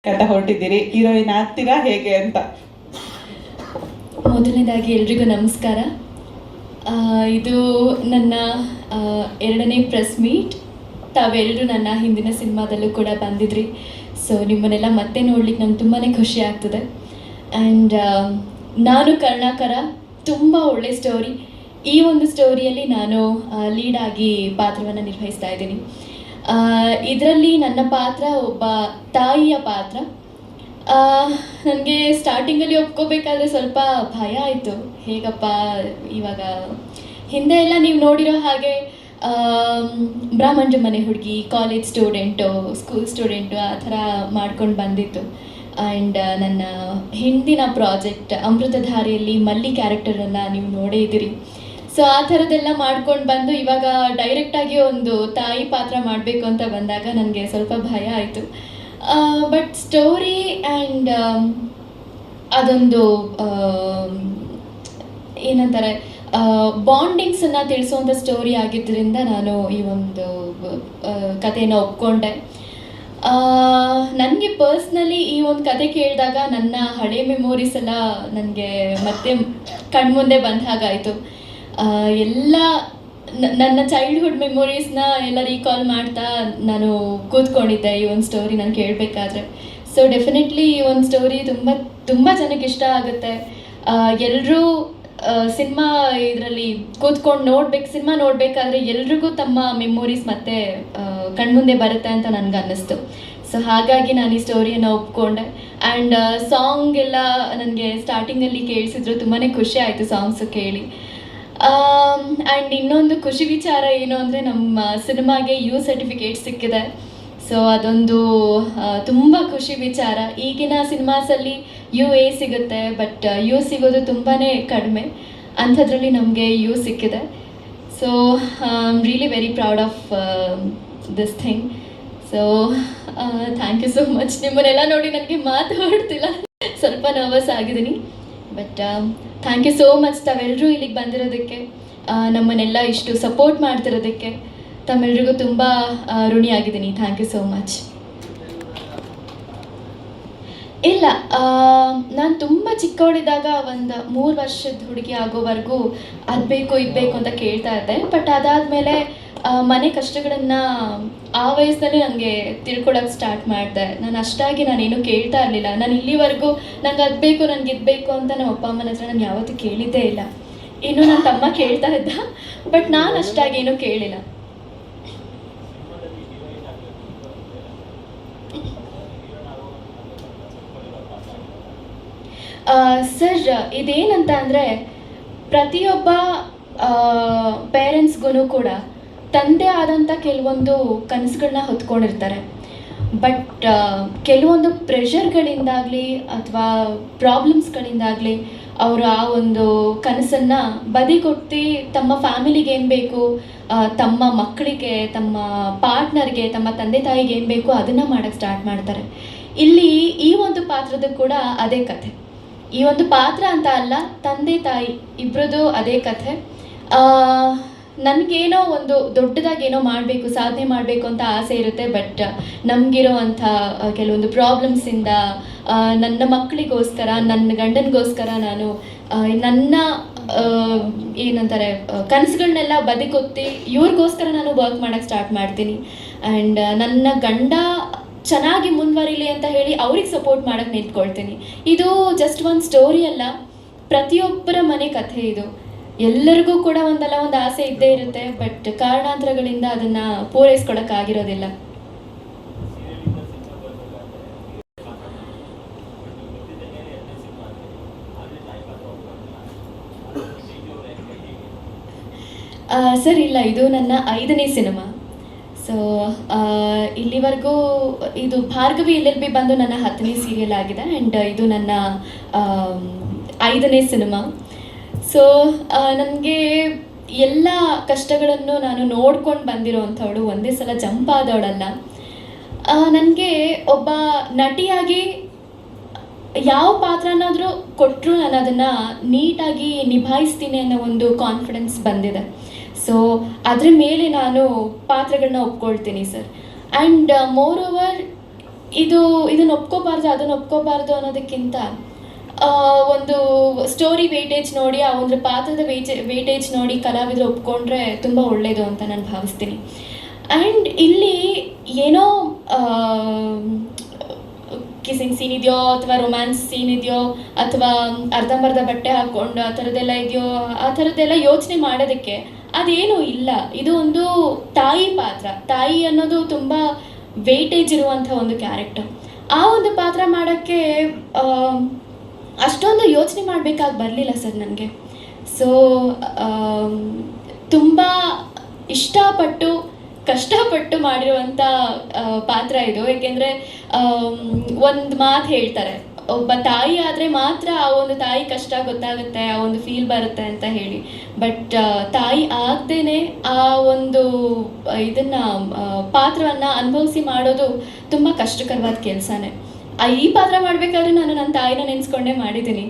ಕಥ ಹೊರಟಿದ್ದೀರಿ, heroine ಆಗ್ತೀರಾ ಹೇಗೆ ಅಂತ? ಮೊದಲನೇದಾಗಿ ಎಲ್ರಿಗೂ ನಮಸ್ಕಾರ. ಇದು ನನ್ನ ಎರಡನೇ ಪ್ರೆಸ್ ಮೀಟ್. ತಾವೆಲ್ಲರೂ ನನ್ನ ಹಿಂದಿನ ಸಿನಿಮಾದಲ್ಲೂ ಕೂಡ ಬಂದಿದ್ರಿ. ಸೊ ನಿಮ್ಮನ್ನೆಲ್ಲ ಮತ್ತೆ ನೋಡ್ಲಿಕ್ಕೆ ನಂಗೆ ತುಂಬಾ ಖುಷಿ ಆಗ್ತದೆ. ಆ್ಯಂಡ್ ನಾನು ಕರ್ಣಾಕರ, ತುಂಬ ಒಳ್ಳೆ ಸ್ಟೋರಿ. ಈ ಒಂದು ಸ್ಟೋರಿಯಲ್ಲಿ ನಾನು ಲೀಡಾಗಿ ಪಾತ್ರವನ್ನು ನಿರ್ವಹಿಸ್ತಾ ಇದ್ದೀನಿ. ಇದರಲ್ಲಿ ನನ್ನ ಪಾತ್ರ ಒಬ್ಬ ತಾಯಿಯ ಪಾತ್ರ. ನನಗೆ ಸ್ಟಾರ್ಟಿಂಗಲ್ಲಿ ಒಪ್ಕೋಬೇಕಾದ್ರೆ ಸ್ವಲ್ಪ ಭಯ ಆಯಿತು. ಹೇಗಪ್ಪ ಇವಾಗ ಹಿಂದೆ ಎಲ್ಲ ನೀವು ನೋಡಿರೋ ಹಾಗೆ ಬ್ರಾಹ್ಮಣರ ಮನೆ ಹುಡುಗಿ, ಕಾಲೇಜ್ ಸ್ಟೂಡೆಂಟು, ಸ್ಕೂಲ್ ಸ್ಟೂಡೆಂಟು ಆ ಥರ ಮಾಡ್ಕೊಂಡು ಬಂದಿತ್ತು. ಆ್ಯಂಡ್ ನನ್ನ ಹಿಂದಿನ ಪ್ರಾಜೆಕ್ಟ್ ಅಮೃತಧಾರೆಯಲ್ಲಿ ಮಲ್ಲಿ ಕ್ಯಾರೆಕ್ಟರನ್ನು ನೀವು ನೋಡೇ ಇದ್ದೀರಿ. ಸೊ ಆ ಥರದ್ದೆಲ್ಲ ಮಾಡ್ಕೊಂಡು ಬಂದು ಇವಾಗ ಡೈರೆಕ್ಟಾಗಿ ಒಂದು ತಾಯಿ ಪಾತ್ರ ಮಾಡಬೇಕು ಅಂತ ಬಂದಾಗ ನನಗೆ ಸ್ವಲ್ಪ ಭಯ ಆಯಿತು. ಬಟ್ ಸ್ಟೋರಿ ಆ್ಯಂಡ್ ಅದೊಂದು ಏನಂತಾರೆ ಬಾಂಡಿಂಗ್ಸನ್ನು ತಿಳಿಸುವಂಥ ಸ್ಟೋರಿ ಆಗಿದ್ದರಿಂದ ನಾನು ಈ ಒಂದು ಕಥೆಯನ್ನು ಒಪ್ಕೊಂಡೆ. ನನಗೆ ಪರ್ಸ್ನಲಿ ಈ ಒಂದು ಕತೆ ಕೇಳಿದಾಗ ನನ್ನ ಹಳೆ ಮೆಮೊರೀಸ್ ಎಲ್ಲ ನನಗೆ ಮತ್ತೆ ಕಣ್ಮುಂದೆ ಬಂದ ಹಾಗಾಯಿತು. ಎಲ್ಲ ನನ್ನ ಚೈಲ್ಡ್ಹುಡ್ ಮೆಮೊರೀಸ್ನ ಎಲ್ಲ ರೀಕಾಲ್ ಮಾಡ್ತಾ ನಾನು ಕೂತ್ಕೊಂಡಿದ್ದೆ ಈ ಒಂದು ಸ್ಟೋರಿ ನಾನು ಕೇಳಬೇಕಾದ್ರೆ. ಸೊ ಡೆಫಿನೆಟ್ಲಿ ಈ ಒಂದು ಸ್ಟೋರಿ ತುಂಬ ತುಂಬ ಜನಕ್ಕೆ ಇಷ್ಟ ಆಗುತ್ತೆ. ಎಲ್ಲರೂ ಸಿನಿಮಾ ಇದರಲ್ಲಿ ಕೂತ್ಕೊಂಡು ಸಿನಿಮಾ ನೋಡಬೇಕಾದ್ರೆ ಎಲ್ರಿಗೂ ತಮ್ಮ ಮೆಮೊರೀಸ್ ಮತ್ತೆ ಕಣ್ಮುಂದೆ ಬರುತ್ತೆ ಅಂತ ನನಗೆ ಅನ್ನಿಸ್ತು. ಸೊ ಹಾಗಾಗಿ ನಾನು ಈ ಸ್ಟೋರಿಯನ್ನು ಒಪ್ಕೊಂಡೆ. ಆ್ಯಂಡ್ ಸಾಂಗ್ ಎಲ್ಲ ನನಗೆ ಸ್ಟಾರ್ಟಿಂಗಲ್ಲಿ ಕೇಳಿಸಿದ್ರು, ತುಂಬಾ ಖುಷಿ ಆಯಿತು ಸಾಂಗ್ಸು ಕೇಳಿ. ಆ್ಯಂಡ್ ಇನ್ನೊಂದು ಖುಷಿ ವಿಚಾರ ಏನು ಅಂದರೆ ನಮ್ಮ ಸಿನಿಮಾಗೆ ಯು ಸರ್ಟಿಫಿಕೇಟ್ ಸಿಕ್ಕಿದೆ. ಸೊ ಅದೊಂದು ತುಂಬ ಖುಷಿ ವಿಚಾರ. ಈಗಿನ ಸಿನಿಮಾಸಲ್ಲಿ UA ಸಿಗುತ್ತೆ, ಬಟ್ ಯು ಸಿಗೋದು ತುಂಬಾ ಕಡಿಮೆ. ಅಂಥದ್ರಲ್ಲಿ ನಮಗೆ ಯು ಸಿಕ್ಕಿದೆ. So I am really very proud of this thing. So thank you so much. ನಿಮ್ಮನ್ನೆಲ್ಲ ನೋಡಿ ನನಗೆ ಮಾತಾಡ್ತಿಲ್ಲ, ಸ್ವಲ್ಪ ನರ್ವಸ್ ಆಗಿದ್ದೀನಿ. But thank you so much ತಾವೆಲ್ಲರೂ ಇಲ್ಲಿಗೆ ಬಂದಿರೋದಕ್ಕೆ, ನಮ್ಮನ್ನೆಲ್ಲ ಇಷ್ಟು ಸಪೋರ್ಟ್ ಮಾಡ್ತಿರೋದಕ್ಕೆ ತಮ್ಮೆಲ್ರಿಗೂ ತುಂಬ ಋಣಿಯಾಗಿದ್ದೀನಿ. Thank you so much. ಇಲ್ಲ, ನಾನು ತುಂಬ ಚಿಕ್ಕವಳಿದ್ದಾಗ ಒಂದು 3 ವರ್ಷದ ಹುಡುಗಿ ಆಗೋವರೆಗೂ ಅದು ಬೇಕು ಇದು ಬೇಕು ಅಂತ ಕೇಳ್ತಾ ಇದ್ದೆ. ಬಟ್ ಅದಾದಮೇಲೆ ಮನೆ ಕಷ್ಟಗಳನ್ನು ಆ ವಯಸ್ಸಿನಲ್ಲಿ ನನಗೆ ತಿಳ್ಕೊಳ್ಳೋಕೆ ಸ್ಟಾರ್ಟ್ ಮಾಡಿದೆ. ನಾನು ಅಷ್ಟಾಗಿ ನಾನೇನು ಕೇಳ್ತಾ ಇರಲಿಲ್ಲ. ನಾನು ಇಲ್ಲಿವರೆಗೂ ನಂಗೆ ಅದು ಬೇಕು, ನನಗೆ ಇದು ಬೇಕು ಅಂತ ನಮ್ಮ ಅಪ್ಪ ಅಮ್ಮನ ಹತ್ರ ನಾನು ಯಾವತ್ತೂ ಕೇಳಿದ್ದೇ ಇಲ್ಲ. ಇನ್ನು ನನ್ನ ತಮ್ಮ ಕೇಳ್ತಾ ಇದ್ದ, ಬಟ್ ನಾನು ಅಷ್ಟಾಗಿ ಏನೂ ಕೇಳಿಲ್ಲ. ಸರ್, ಇದೇನಂತ ಅಂದರೆ ಪ್ರತಿಯೊಬ್ಬ ಪೇರೆಂಟ್ಸ್ಗೂ ಕೂಡ ತಂದೆ ಆದಂಥ ಕೆಲವೊಂದು ಕನಸುಗಳನ್ನ ಹೊತ್ಕೊಂಡಿರ್ತಾರೆ. ಬಟ್ ಕೆಲವೊಂದು ಪ್ರೆಷರ್ಗಳಿಂದಾಗಲಿ ಅಥವಾ ಪ್ರಾಬ್ಲಮ್ಸ್ಗಳಿಂದಾಗಲಿ ಅವರು ಆ ಒಂದು ಕನಸನ್ನು ಬದಿಗೊತ್ತಿ ತಮ್ಮ ಫ್ಯಾಮಿಲಿಗೆ ಏನು ಬೇಕು, ತಮ್ಮ ಮಕ್ಕಳಿಗೆ, ತಮ್ಮ ಪಾರ್ಟ್ನರ್ಗೆ, ತಮ್ಮ ತಂದೆ ತಾಯಿಗೆ ಏನು ಬೇಕು ಅದನ್ನು ಮಾಡೋಕ್ಕೆ ಸ್ಟಾರ್ಟ್ ಮಾಡ್ತಾರೆ. ಇಲ್ಲಿ ಈ ಒಂದು ಪಾತ್ರದ ಕೂಡ ಅದೇ ಕಥೆ. ಈ ಒಂದು ಪಾತ್ರ ಅಂತ ಅಲ್ಲ, ತಂದೆ ತಾಯಿ ಇಬ್ಬರದು ಅದೇ ಕಥೆ. ನನಗೇನೋ ಒಂದು ದೊಡ್ಡದಾಗಿ ಏನೋ ಮಾಡಬೇಕು, ಸಾಧನೆ ಮಾಡಬೇಕು ಅಂತ ಆಸೆ ಇರುತ್ತೆ. ಬಟ್ ನಮಗಿರೋ ಅಂಥ ಕೆಲವೊಂದು ಪ್ರಾಬ್ಲಮ್ಸಿಂದ ನನ್ನ ಮಕ್ಕಳಿಗೋಸ್ಕರ, ನನ್ನ ಗಂಡನಿಗೋಸ್ಕರ ನಾನು ನನ್ನ ಏನಂತಾರೆ ಕನಸುಗಳನ್ನೆಲ್ಲ ಬದಿಗೊತ್ತಿ ಇವ್ರಿಗೋಸ್ಕರ ನಾನು ವರ್ಕ್ ಮಾಡೋಕ್ಕೆ ಸ್ಟಾರ್ಟ್ ಮಾಡ್ತೀನಿ. ಆ್ಯಂಡ್ ನನ್ನ ಗಂಡ ಚೆನ್ನಾಗಿ ಮುಂದುವರಿಲಿ ಅಂತ ಹೇಳಿ ಅವ್ರಿಗೆ ಸಪೋರ್ಟ್ ಮಾಡೋಕ್ಕೆ ನಿಂತ್ಕೊಳ್ತೀನಿ. ಇದು ಜಸ್ಟ್ ಒಂದು ಸ್ಟೋರಿ ಅಲ್ಲ, ಪ್ರತಿಯೊಬ್ಬರ ಮನೆ ಕಥೆ ಇದು. ಎಲ್ಲರಿಗೂ ಕೂಡ ಒಂದಲ್ಲ ಒಂದು ಆಸೆ ಇದ್ದೇ ಇರುತ್ತೆ, ಬಟ್ ಕಾರಣಾಂತರಗಳಿಂದ ಅದನ್ನು ಪೂರೈಸ್ಕೊಳಕ್ಕಾಗಿರೋದಿಲ್ಲ. ಸರ್ ಇಲ್ಲ, ಇದು ನನ್ನ 5ನೇ ಸಿನಿಮಾ. ಸೊ ಇಲ್ಲಿವರೆಗೂ ಇದು ಭಾರ್ಗವಿ LLB ಬಂದು ನನ್ನ 10ನೇ ಸೀರಿಯಲ್ ಆಗಿದೆ. ಆ್ಯಂಡ್ ಇದು ನನ್ನ 5ನೇ ಸಿನಿಮಾ. ಸೊ ನನಗೆ ಎಲ್ಲ ಕಷ್ಟಗಳನ್ನು ನಾನು ನೋಡ್ಕೊಂಡು ಬಂದಿರೋ ಅಂಥವಳು, ಒಂದೇ ಸಲ ಜಂಪ್ ಆದವಳಲ್ಲ. ನನಗೆ ಒಬ್ಬ ನಟಿಯಾಗಿ ಯಾವ ಪಾತ್ರನಾದರೂ ಕೊಟ್ಟರು ನಾನು ಅದನ್ನು ನೀಟಾಗಿ ನಿಭಾಯಿಸ್ತೀನಿ ಅನ್ನೋ ಒಂದು ಕಾನ್ಫಿಡೆನ್ಸ್ ಬಂದಿದೆ. ಸೊ ಅದ್ರ ಮೇಲೆ ನಾನು ಪಾತ್ರಗಳನ್ನ ಒಪ್ಕೊಳ್ತೀನಿ ಸರ್. ಆ್ಯಂಡ್ ಮೋರ್ ಓವರ್ ಇದನ್ನ ಒಪ್ಕೋಬಾರ್ದು ಅದನ್ನ ಒಪ್ಕೋಬಾರ್ದು ಅನ್ನೋದಕ್ಕಿಂತ ಒಂದು ಸ್ಟೋರಿ ವೇಟೇಜ್ ನೋಡಿ ಆ ಒಂದು ಪಾತ್ರದ ವೇಟೇಜ್ ನೋಡಿ ಕಲಾವಿದರು ಒಪ್ಕೊಂಡ್ರೆ ತುಂಬ ಒಳ್ಳೆಯದು ಅಂತ ನಾನು ಭಾವಿಸ್ತೀನಿ. ಆ್ಯಂಡ್ ಇಲ್ಲಿ ಏನೋ ಕಿಸಿಂಗ್ ಸೀನ್ ಇದೆಯೋ ಅಥವಾ ರೊಮ್ಯಾನ್ಸ್ ಸೀನ್ ಇದೆಯೋ ಅಥವಾ ಅರ್ಧಂಬರ್ಧ ಬಟ್ಟೆ ಹಾಕ್ಕೊಂಡು ಆ ಥರದ್ದೆಲ್ಲ ಇದೆಯೋ, ಆ ಥರದ್ದೆಲ್ಲ ಯೋಚನೆ ಮಾಡೋದಕ್ಕೆ ಅದೇನೂ ಇಲ್ಲ. ಇದು ಒಂದು ತಾಯಿ ಪಾತ್ರ. ತಾಯಿ ಅನ್ನೋದು ತುಂಬ ವೇಟೇಜ್ ಇರುವಂಥ ಒಂದು ಕ್ಯಾರೆಕ್ಟರ್. ಆ ಒಂದು ಪಾತ್ರ ಮಾಡೋಕ್ಕೆ ಅಷ್ಟೊಂದು ಯೋಚನೆ ಮಾಡಬೇಕಾಗಿ ಬರಲಿಲ್ಲ ಸರ್ ನನಗೆ. ಸೊ ತುಂಬ ಇಷ್ಟಪಟ್ಟು ಕಷ್ಟಪಟ್ಟು ಮಾಡಿರುವಂಥ ಪಾತ್ರ ಇದು. ಏಕೆಂದರೆ ಒಂದು ಮಾತು ಹೇಳ್ತಾರೆ, ಒಬ್ಬ ತಾಯಿ ಆದರೆ ಮಾತ್ರ ಆ ಒಂದು ತಾಯಿ ಕಷ್ಟ ಗೊತ್ತಾಗುತ್ತೆ, ಆ ಒಂದು ಫೀಲ್ ಬರುತ್ತೆ ಅಂತ ಹೇಳಿ. ಬಟ್ ತಾಯಿ ಆಗದೇನೆ ಆ ಒಂದು ಇದನ್ನು ಪಾತ್ರವನ್ನು ಅನುಭವಿಸಿ ಮಾಡೋದು ತುಂಬ ಕಷ್ಟಕರವಾದ ಕೆಲಸನೇ. ಈ ಪಾತ್ರ ಮಾಡಬೇಕಾದ್ರೆ ನಾನು ನನ್ನ ತಾಯಿನ ನೆನೆಸ್ಕೊಂಡೇ ಮಾಡಿದ್ದೀನಿ.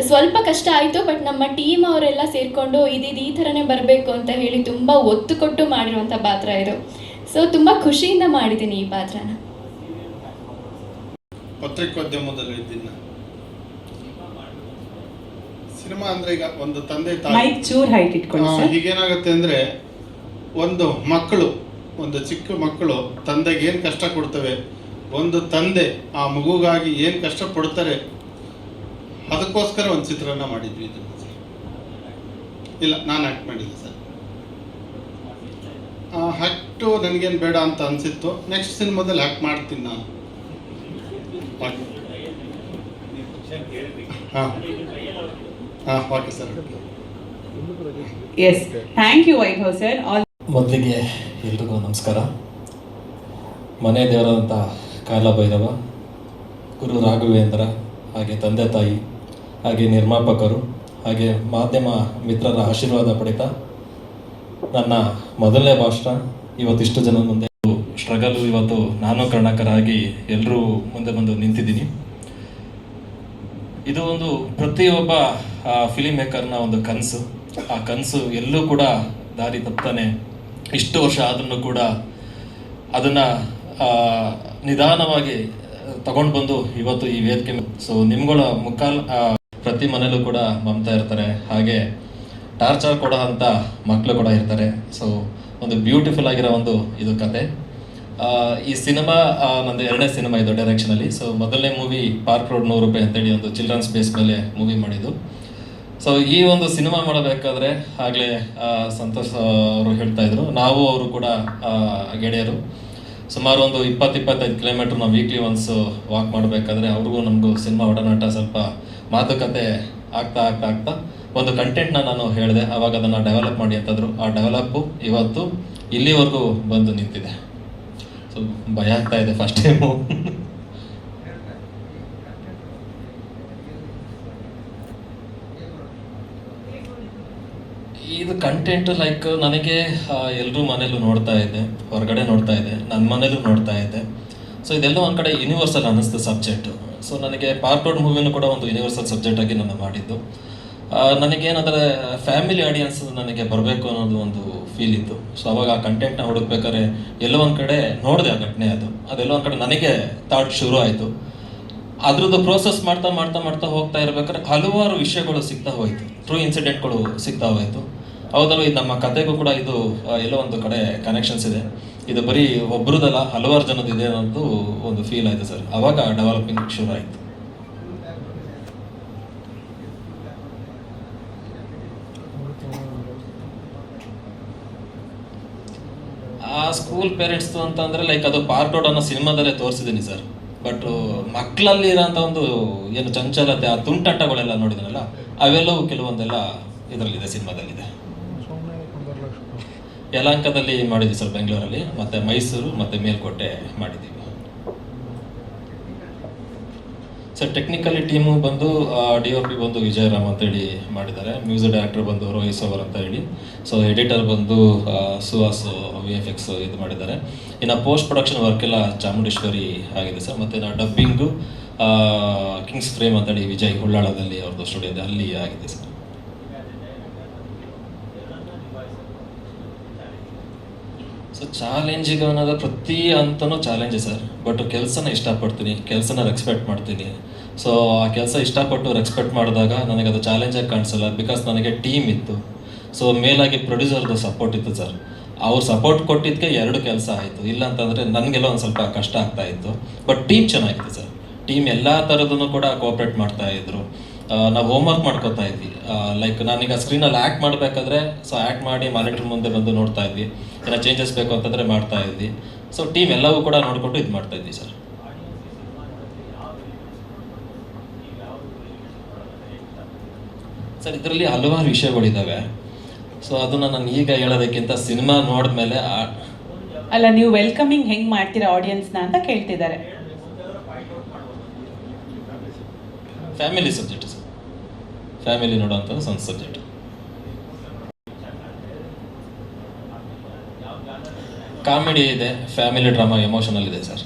ಸ್ವಲ್ಪ ಕಷ್ಟ ಆಯಿತು, ಬಟ್ ನಮ್ಮ ಟೀಮ್ ಅವರೆಲ್ಲ ಸೇರಿಕೊಂಡು ಈ ಥರನೇ ಬರಬೇಕು ಅಂತ ಹೇಳಿ ತುಂಬ ಒತ್ತು ಕೊಟ್ಟು ಮಾಡಿರುವಂಥ ಪಾತ್ರ ಇದು. ಸೊ ತುಂಬ ಖುಷಿಯಿಂದ ಮಾಡಿದ್ದೀನಿ ಈ ಪಾತ್ರನ. ಪತ್ರಿಕೋದ್ಯಮದಲ್ಲಿ ಇದ್ದೀನಿ. ಸಿನಿಮಾ ಅಂದ್ರೆ ಈಗ ಒಂದು ತಂದೆ ತಾಯಿ ಹೀಗೇನಾಗುತ್ತೆ ಅಂದ್ರೆ ಒಂದು ಮಕ್ಕಳು, ಒಂದು ಚಿಕ್ಕ ಮಕ್ಕಳು ತಂದೆಗೆ ಏನು ಕಷ್ಟ ಕೊಡ್ತವೆ, ಒಂದು ತಂದೆ ಆ ಮಗುಗಾಗಿ ಏನು ಕಷ್ಟ ಪಡ್ತಾರೆ, ಅದಕ್ಕೋಸ್ಕರ ಒಂದು ಚಿತ್ರನ ಮಾಡಿದ್ವಿ. ಇದನ್ನು ಇಲ್ಲ, ನಾನು ಆ್ಯಕ್ಟ್ ಮಾಡಿಲ್ಲ ಸರ್. ಆ್ಯಕ್ಟು ನನಗೇನು ಬೇಡ ಅಂತ ಅನಿಸಿತ್ತು. ನೆಕ್ಸ್ಟ್ ಸಿನಿಮಾದಲ್ಲಿ ಆ್ಯಕ್ಟ್ ಮಾಡ್ತೀನಿ ನಾನು. Okay sir. Yes, thank you Vaibhav sir. ಮೊದಲಿಗೆ ಎಲ್ರಿಗೂ ನಮಸ್ಕಾರ. ಮನೆ ದೇವರಾದಂಥ ಕಾಲಭೈರವ, ಗುರು ರಾಘವೇಂದ್ರ, ಹಾಗೆ ತಂದೆ ತಾಯಿ, ಹಾಗೆ ನಿರ್ಮಾಪಕರು, ಹಾಗೆ ಮಾಧ್ಯಮ ಮಿತ್ರರ ಆಶೀರ್ವಾದ ಪಡಿತಾ ನನ್ನ ಮೊದಲನೇ ಭಾಷಣ ಇವತ್ತಿಷ್ಟು ಜನ ಮುಂದೆ ಸ್ಟ್ರಗಲ್. ಇವತ್ತು ನಾನು ಕರ್ಣಕರಾಗಿ ಎಲ್ಲರೂ ಮುಂದೆ ಬಂದು ನಿಂತಿದ್ದೀನಿ. ಇದು ಒಂದು ಪ್ರತಿಯೊಬ್ಬ ಫಿಲಿಮ್ ಮೇಕರ್ನ ಒಂದು ಕನಸು. ಆ ಕನಸು ಎಲ್ಲೂ ಕೂಡ ದಾರಿ ತಪ್ತಾನೆ ಇಷ್ಟು ವರ್ಷ ಆದ್ರೂ ಕೂಡ ಅದನ್ನು ನಿಧಾನವಾಗಿ ತಗೊಂಡು ಬಂದು ಇವತ್ತು ಈ ವೇದಿಕೆ. ಸೊ ನಿಮ್ಗಳ ಪ್ರತಿ ಮನೇಲೂ ಕೂಡ ಮಮತಾ ಇರ್ತಾರೆ, ಹಾಗೆ ಟಾರ್ಚರ್ ಕೊಡೋ ಅಂಥ ಮಕ್ಕಳು ಕೂಡ ಇರ್ತಾರೆ. ಸೊ ಒಂದು ಬ್ಯೂಟಿಫುಲ್ ಆಗಿರೋ ಒಂದು ಇದು ಕತೆ. ಈ ಸಿನಿಮಾ ನಂದು 2ನೇ ಸಿನಿಮಾ ಇದು ಡೈರೆಕ್ಷನಲ್ಲಿ. ಸೊ ಮೊದಲನೇ ಮೂವಿ ಪಾರ್ಕ್ ರೋಡ್ 100 ರೂಪಾಯಿ ಅಂತೇಳಿ ಒಂದು ಚಿಲ್ಡ್ರನ್ಸ್ ಬೇಸ್ ಮೇಲೆ ಮೂವಿ ಮಾಡಿದ್ದು. ಸೊ ಈ ಒಂದು ಸಿನಿಮಾ ಮಾಡಬೇಕಾದ್ರೆ ಆಗಲೇ ಸಂತೋಷ್ ಅವರು ಹೇಳ್ತಾ ಇದ್ರು, ನಾವು ಅವರು ಕೂಡ ಗೆಳೆಯರು. ಸುಮಾರು ಒಂದು 20-25 ಕಿಲೋಮೀಟ್ರ್ ನಾವು ವೀಕ್ಲಿ ಒನ್ಸ್ ವಾಕ್ ಮಾಡಬೇಕಾದ್ರೆ ಅವ್ರಿಗೂ ನಮಗೂ ಸಿನಿಮಾ ಒಡನಾಟ ಸ್ವಲ್ಪ ಮಾತುಕತೆ ಆಗ್ತಾ ಒಂದು ಕಂಟೆಂಟ್ನ ನಾನು ಹೇಳಿದೆ. ಆವಾಗ ಅದನ್ನು ಡೆವಲಪ್ ಮಾಡಿ ಅಂತಂದರು. ಆ ಡೆವಲಪ್ಪು ಇವತ್ತು ಇಲ್ಲಿವರೆಗೂ ಬಂದು ನಿಂತಿದೆ. ಸೊ ಭಯ ಆಗ್ತಾ ಇದೆ ಫಸ್ಟ್ ಟೈಮು. ಇದು ಕಂಟೆಂಟ್ ಲೈಕ್ ನನಗೆ ಎಲ್ಲರೂ ಮನೇಲೂ ನೋಡ್ತಾ ಇದ್ದೆ, ಹೊರಗಡೆ ನೋಡ್ತಾ ಇದ್ದೆ, ನನ್ನ ಮನೇಲೂ ನೋಡ್ತಾ ಇದ್ದೆ. ಸೊ ಇದೆಲ್ಲ ಒಂದು ಕಡೆ ಯೂನಿವರ್ಸಲ್ ಅನ್ನಿಸ್ತು ಸಬ್ಜೆಕ್ಟು. ಸೊ ನನಗೆ ಪಾರ್ಕ್ ರೋಡ್ ಮೂವಿನೂ ಕೂಡ ಒಂದು ಯೂನಿವರ್ಸಲ್ ಸಬ್ಜೆಕ್ಟಾಗಿ ನಾನು ಮಾಡಿದ್ದು. ನನಗೇನಾದರೆ ಫ್ಯಾಮಿಲಿ ಆಡಿಯನ್ಸ್ ನನಗೆ ಬರಬೇಕು ಅನ್ನೋದು ಒಂದು ಫೀಲ್ ಇತ್ತು. ಸೊ ಅವಾಗ ಆ ಕಂಟೆಂಟ್ನ ಹುಡುಕ್ಬೇಕಾದ್ರೆ ಎಲ್ಲೋ ಒಂದು ಕಡೆ ನೋಡಿದೆ ಆ ಘಟನೆ. ಅದೆಲ್ಲೋ ಒಂದು ಕಡೆ ನನಗೆ ಥಾಟ್ ಶುರು ಆಯಿತು. ಅದ್ರದ್ದು ಪ್ರೋಸೆಸ್ ಮಾಡ್ತಾ ಹೋಗ್ತಾ ಇರಬೇಕಾದ್ರೆ ಹಲವಾರು ವಿಷಯಗಳು ಸಿಗ್ತಾ ಹೋಯಿತು, ಟ್ರೂ ಇನ್ಸಿಡೆಂಟ್ಗಳು ಸಿಗ್ತಾ ಹೋಯಿತು. ಹೌದಲ್ವ, ಇದು ನಮ್ಮ ಕತೆಗೂ ಕೂಡ ಇದು ಎಲ್ಲೋ ಒಂದು ಕಡೆ ಕನೆಕ್ಷನ್ಸ್ ಇದೆ. ಇದು ಬರೀ ಒಬ್ಬರದಲ್ಲ, ಹಲವಾರು ಜನದ್ದು ಇದೆ ಅನ್ನೋದು ಒಂದು ಫೀಲ್ ಆಯಿತು ಸರ್. ಆವಾಗ ಡೆವಲಪಿಂಗ್ ಶುರು ಆಯಿತು. ಆ ಸ್ಕೂಲ್ ಪೇರೆಂಟ್ಸ್ದು ಅಂತಂದರೆ ಲೈಕ್ ಅದು ಪಾರ್ಕ್ ರೋಡ್ ಅನ್ನೋ ಸಿನಿಮಾದಲ್ಲೇ ತೋರಿಸಿದ್ದೀನಿ ಸರ್. ಬಟ್ ಮಕ್ಕಳಲ್ಲಿ ಇರೋಂಥ ಒಂದು ಏನು ಚಂಚಲತೆ, ಆ ತುಂಟಾಟಗಳೆಲ್ಲ ನೋಡಿದ್ರಲ್ಲ, ಅವೆಲ್ಲವೂ ಕೆಲವೊಂದೆಲ್ಲ ಇದರಲ್ಲಿದೆ, ಸಿನಿಮಾದಲ್ಲಿದೆ. ಯಲಹಂಕದಲ್ಲಿ ಮಾಡಿದ್ವಿ ಸರ್, ಬೆಂಗಳೂರಲ್ಲಿ, ಮತ್ತು ಮೈಸೂರು ಮತ್ತು ಮೇಲ್ಕೋಟೆ ಮಾಡಿದ್ದೀವಿ ಸರ್. ಟೆಕ್ನಿಕಲಿ ಟೀಮು ಬಂದು DOP ಬಂದು ವಿಜಯರಾಮ್ ಅಂತೇಳಿ ಮಾಡಿದ್ದಾರೆ, ಮ್ಯೂಸಿಕ್ ಡೈರೆಕ್ಟರ್ ಬಂದು ರೋಹಿತ್ ಸೋವರ್ ಅಂತ ಹೇಳಿ. ಸೊ ಎಡಿಟರ್ ಬಂದು ಸುಹಾಸ್ VFX ಇದು ಮಾಡಿದ್ದಾರೆ. ಇನ್ನು ಪೋಸ್ಟ್ ಪ್ರೊಡಕ್ಷನ್ ವರ್ಕ್ ಎಲ್ಲ ಚಾಮುಂಡೇಶ್ವರಿ ಆಗಿದೆ ಸರ್. ಮತ್ತು ನಾವು ಡಬ್ಬಿಂಗು ಕಿಂಗ್ಸ್ ಫ್ರೇಮ್ ಅಂತೇಳಿ ವಿಜಯ್ ಹುಳ್ಳಾಳದಲ್ಲಿ ಅವ್ರದ್ದು ಸ್ಟುಡಿಯೋ ಇದೆ, ಅಲ್ಲಿ ಆಗಿದೆ ಸರ್. ಸೊ ಚಾಲೆಂಜಿಗೆ ಅನ್ನೋದು ಪ್ರತಿ ಹಂತನೂ ಚಾಲೆಂಜ್ ಸರ್. ಬಟ್ ಕೆಲಸನ ಇಷ್ಟಪಡ್ತೀನಿ, ಕೆಲಸನ ರೆಸ್ಪೆಕ್ಟ್ ಮಾಡ್ತೀನಿ. ಸೊ ಆ ಕೆಲಸ ಇಷ್ಟಪಟ್ಟು ರೆಸ್ಪೆಕ್ಟ್ ಮಾಡಿದಾಗ ನನಗೆ ಅದು ಚಾಲೆಂಜಾಗಿ ಕಾಣಿಸಲ್ಲ, ಬಿಕಾಸ್ ನನಗೆ ಟೀಮ್ ಇತ್ತು. ಸೊ ಮೇಲಾಗಿ ಪ್ರೊಡ್ಯೂಸರ್ದು ಸಪೋರ್ಟ್ ಇತ್ತು ಸರ್. ಅವ್ರು ಸಪೋರ್ಟ್ ಕೊಟ್ಟಿದ್ದಕ್ಕೆ 2 ಕೆಲಸ ಆಯಿತು. ಇಲ್ಲ ಅಂತಂದರೆ ನನಗೆಲ್ಲ ಒಂದು ಸ್ವಲ್ಪ ಕಷ್ಟ ಆಗ್ತಾ ಇತ್ತು. ಬಟ್ ಟೀಮ್ ಚೆನ್ನಾಗಿತ್ತು ಸರ್. ಟೀಮ್ ಎಲ್ಲ ಥರದನ್ನು ಕೂಡ ಕೋಆಪ್ರೇಟ್ ಮಾಡ್ತಾಯಿದ್ರು. ನಾವು ಹೋಮ್ವರ್ಕ್ ಮಾಡ್ಕೋತಾ ಇದ್ವಿ. ಲೈಕ್ ನಾನೀಗ ಸ್ಕ್ರೀನಲ್ಲಿ ಆ್ಯಕ್ಟ್ ಮಾಡಬೇಕಾದ್ರೆ ಸೊ ಆ್ಯಕ್ಟ್ ಮಾಡಿ ಮಾನಿಟರ್ ಮುಂದೆ ಬಂದು ನೋಡ್ತಾ ಇದ್ವಿ. ಏನೋ ಚೇಂಜಸ್ ಬೇಕು ಅಂತಂದರೆ ಮಾಡ್ತಾ ಇದ್ವಿ. ಸೊ ಟೀಮ್ ಎಲ್ಲವೂ ಕೂಡ ನೋಡಿಕೊಂಡು ಇದು ಮಾಡ್ತಾ ಇದ್ವಿ ಸರ್. ಸರ್ ಇದರಲ್ಲಿ ಹಲವಾರು ವಿಷಯಗಳಿದ್ದಾವೆ. ಸೊ ಅದನ್ನು ನಾನು ಈಗ ಹೇಳೋದಕ್ಕಿಂತ ಸಿನಿಮಾ ನೋಡಿದ್ಮೇಲೆ ಅಲ್ಲ, ನೀವು ವೆಲ್ಕಮಿಂಗ್ ಹೆಂಗ್ ಮಾಡ್ತೀರಾ ಆಡಿಯನ್ಸ್ನ ಅಂತ ಕೇಳ್ತಿದ್ದಾರೆ. ಫ್ಯಾಮಿಲಿ ಸಬ್ಜೆಕ್ಟ್ ಸರ್, ಫ್ಯಾಮಿಲಿ ನೋಡೋವಂಥದ್ದು ಒಂದು ಸಬ್ಜೆಕ್ಟ್. ಕಾಮಿಡಿ ಇದೆ, ಫ್ಯಾಮಿಲಿ ಡ್ರಾಮಾ, ಎಮೋಷನಲ್ ಇದೆ ಸರ್.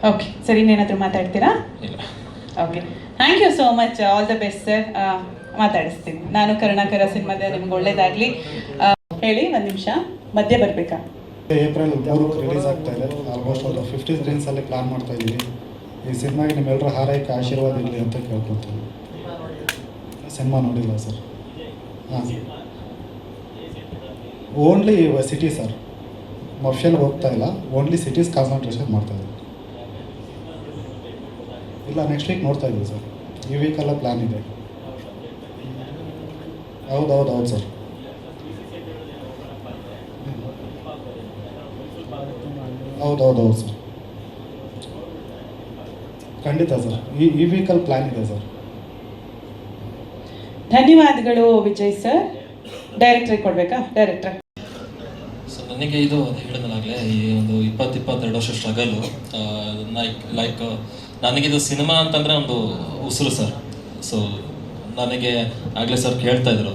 ಓಕೆ ಸರ್, ಇನ್ನೇನಾದರೂ ಮಾತಾಡ್ತೀರಾ? ಇಲ್ಲ. Okay, thank you so much, all the best sir. ಮಾತಾಡಿಸ್ತೀನಿ ನಾನು. ಕರುಣಾಕರ ಸಿನಿಮಾದ ನಿಮ್ಗೆ ಒಳ್ಳೇದಾಗಲಿ. ಹೇಳಿ, ಒಂದು ನಿಮಿಷ ಮಧ್ಯೆ ಬರಬೇಕಾ? ಏಪ್ರಿಲ್ 3 ರಿಲೀಸ್ ಆಗ್ತಾ ಇದೆ. ಆಲ್ಮೋಸ್ಟ್ ಒಂದು 15 ಸ್ಕ್ರೀನ್ಸಲ್ಲಿ ಪ್ಲಾನ್ ಮಾಡ್ತಾ ಇದ್ದೀವಿ. ಈ ಸಿನಿಮಾಗೆ ನಿಮ್ಮೆಲ್ಲರ ಹಾರೈಕೆ ಆಶೀರ್ವಾದ ಇರಲಿ ಅಂತ ಕೇಳ್ಕೊತೀನಿ. ಸಿನಿಮಾ ನೋಡಿಲ್ಲ ಸರ್? ಹಾಂ, ಓನ್ಲಿ ಸಿಟಿ ಸರ್, ಮಫ್ಷಲ್ಗೆ ಹೋಗ್ತಾ ಇಲ್ಲ. ಓನ್ಲಿ ಸಿಟೀಸ್ ಕಾನ್ಸಂಟ್ರೇಷನ್ ಮಾಡ್ತಾ ಇದ್ದೀವಿ. ಇಲ್ಲ, ನೆಕ್ಸ್ಟ್ ವೀಕ್ ನೋಡ್ತಾ ಇದ್ದೀವಿ ಸರ್. ಈ ವೀಕೆಲ್ಲ ಪ್ಲ್ಯಾನ್ ಇದೆ. ಹೌದು ಸರ್. ಹೌದು ಸರ್, ಖಂಡಿತ ಸರ್. ಈ ವೀಕಲ್ಲಿ ಪ್ಲ್ಯಾನ್ ಇದೆ ಸರ್. ಧನ್ಯವಾದಗಳು ವಿಜಯ್ ಸರ್. ಡೈರೆಕ್ಟ್ರಿಗೆ ಕೊಡಬೇಕಾ? ಡೈರೆಕ್ಟ್ರ್. ಸೊ ನನಗೆ ಇದು ಹೇಳಿದನಾಗಲೇ ಈ ಒಂದು 22 ವರ್ಷ ಸ್ಟ್ರಗಲು. ಲೈಕ್ ನನಗಿದು ಸಿನಿಮಾ ಅಂತಂದರೆ ಒಂದು ಉಸಿರು ಸರ್. ಸೊ ನನಗೆ ಆಗಲೇ ಸರ್ ಕೇಳ್ತಾಯಿದ್ರು,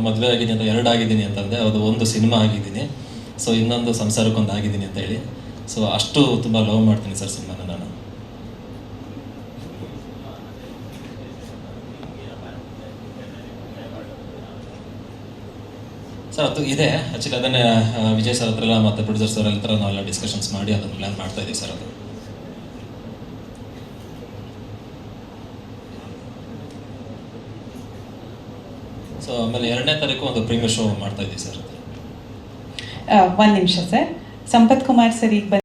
ಮದುವೆ ಆಗಿದ್ದೀನಿ ಅಂತ. 2 ಆಗಿದ್ದೀನಿ ಅಂತಂದೆ. ಅದು 1 ಸಿನಿಮಾ ಆಗಿದ್ದೀನಿ. ಸೊ ಇನ್ನೊಂದು ಸಂಸಾರಕ್ಕೊಂದು ಆಗಿದ್ದೀನಿ ಅಂತ ಹೇಳಿ. ಸೊ ಅಷ್ಟು ತುಂಬ ಲವ್ ಮಾಡ್ತೀನಿ ಸರ್ ಸಿನಿಮಾನ ನಾನು. ಸರ್ ಅದು ಇದೆ ಆ್ಯಕ್ಚುಲಿ. ಅದನ್ನೇ ವಿಜಯ್ ಸರ್ ಹತ್ರ ಎಲ್ಲ ಮತ್ತು ಪ್ರೊಡ್ಯೂಸರ್ ಸರ್ ಹತ್ರ ನಾವೆಲ್ಲ ಡಿಸ್ಕಷನ್ಸ್ ಮಾಡಿ ಅದನ್ನು ಪ್ಲ್ಯಾನ್ ಮಾಡ್ತಾ ಇದ್ದೀವಿ ಸರ್. ಅದು ಸೊ ಆಮೇಲೆ 2ನೇ ತಾರೀಕು ಒಂದು ಪ್ರೀಮಿಯರ್ ಶೋ ಮಾಡ್ತಾ ಇದ್ದೀವಿ ಸರ್. ಒಂದು ನಿಮಿಷ ಸರ್. ಸಂಪತ್ ಕುಮಾರ್ ಸರ್ ಈಗ